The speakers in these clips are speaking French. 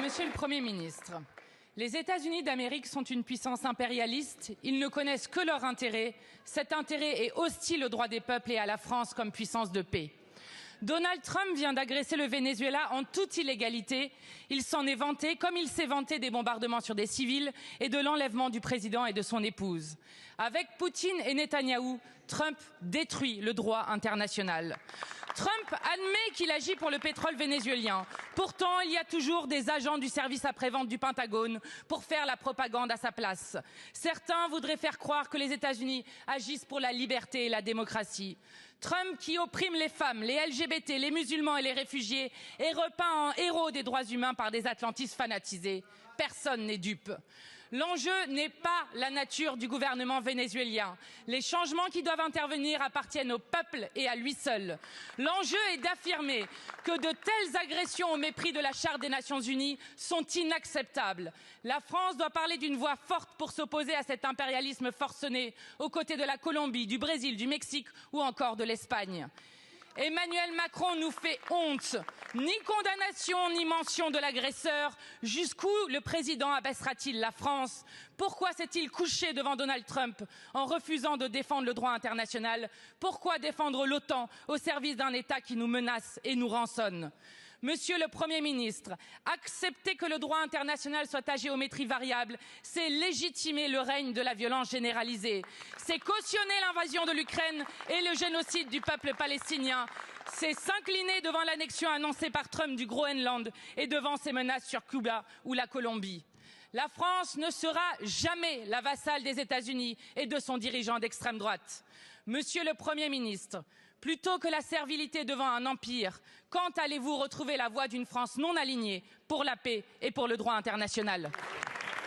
Monsieur le Premier ministre, les États-Unis d'Amérique sont une puissance impérialiste. Ils ne connaissent que leur intérêt. Cet intérêt est hostile aux droits des peuples et à la France comme puissance de paix. Donald Trump vient d'agresser le Venezuela en toute illégalité. Il s'en est vanté, comme il s'est vanté des bombardements sur des civils et de l'enlèvement du président et de son épouse. Avec Poutine et Netanyahou, Trump détruit le droit international. Trump admet qu'il agit pour le pétrole vénézuélien. Pourtant, il y a toujours des agents du service après-vente du Pentagone pour faire la propagande à sa place. Certains voudraient faire croire que les États-Unis agissent pour la liberté et la démocratie. Trump, qui opprime les femmes, les LGBT, les musulmans et les réfugiés, est repeint en héros des droits humains par des atlantistes fanatisés. Personne n'est dupe. L'enjeu n'est pas la nature du gouvernement vénézuélien. Les changements qui doivent intervenir appartiennent au peuple et à lui seul. L'enjeu est d'affirmer que de telles agressions au mépris de la Charte des Nations Unies sont inacceptables. La France doit parler d'une voix forte pour s'opposer à cet impérialisme forcené aux côtés de la Colombie, du Brésil, du Mexique ou encore de l'Espagne. Emmanuel Macron nous fait honte. Ni condamnation, ni mention de l'agresseur. Jusqu'où le président abaissera-t-il la France? Pourquoi s'est-il couché devant Donald Trump en refusant de défendre le droit international? Pourquoi défendre l'OTAN au service d'un État qui nous menace et nous rançonne? Monsieur le Premier ministre, accepter que le droit international soit à géométrie variable, c'est légitimer le règne de la violence généralisée. C'est cautionner l'invasion de l'Ukraine et le génocide du peuple palestinien. C'est s'incliner devant l'annexion annoncée par Trump du Groenland et devant ses menaces sur Cuba ou la Colombie. La France ne sera jamais la vassale des États-Unis et de son dirigeant d'extrême droite. Monsieur le Premier ministre, plutôt que la servilité devant un empire, quand allez-vous retrouver la voie d'une France non alignée pour la paix et pour le droit international?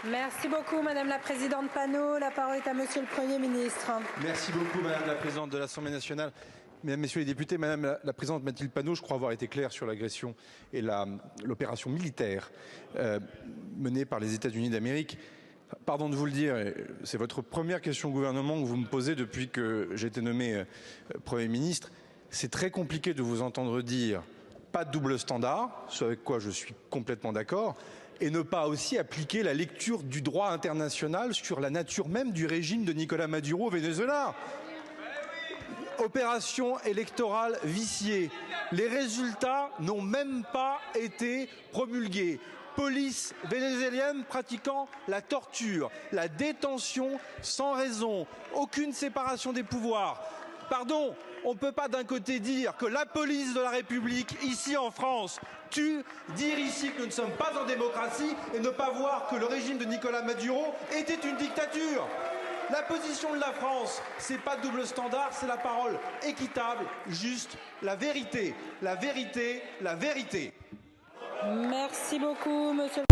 Merci beaucoup, Madame la Présidente Panot. La parole est à Monsieur le Premier ministre. Merci beaucoup, Madame la Présidente de l'Assemblée nationale. Mesdames, Messieurs les députés, Madame la Présidente Mathilde Panot, je crois avoir été clair sur l'agression et l'opération militaire menée par les États-Unis d'Amérique. Pardon de vous le dire, c'est votre première question au gouvernement que vous me posez depuis que j'ai été nommé Premier ministre. C'est très compliqué de vous entendre dire pas de double standard, ce avec quoi je suis complètement d'accord, et ne pas aussi appliquer la lecture du droit international sur la nature même du régime de Nicolás Maduro au Venezuela. Opération électorale viciée. Les résultats n'ont même pas été promulgués. Police vénézuélienne pratiquant la torture, la détention sans raison, aucune séparation des pouvoirs. Pardon, on ne peut pas d'un côté dire que la police de la République, ici en France, tue, dire ici que nous ne sommes pas en démocratie et ne pas voir que le régime de Nicolás Maduro était une dictature. La position de la France, c'est pas de double standard, c'est la parole équitable, juste, la vérité, la vérité, la vérité. Merci beaucoup, Monsieur.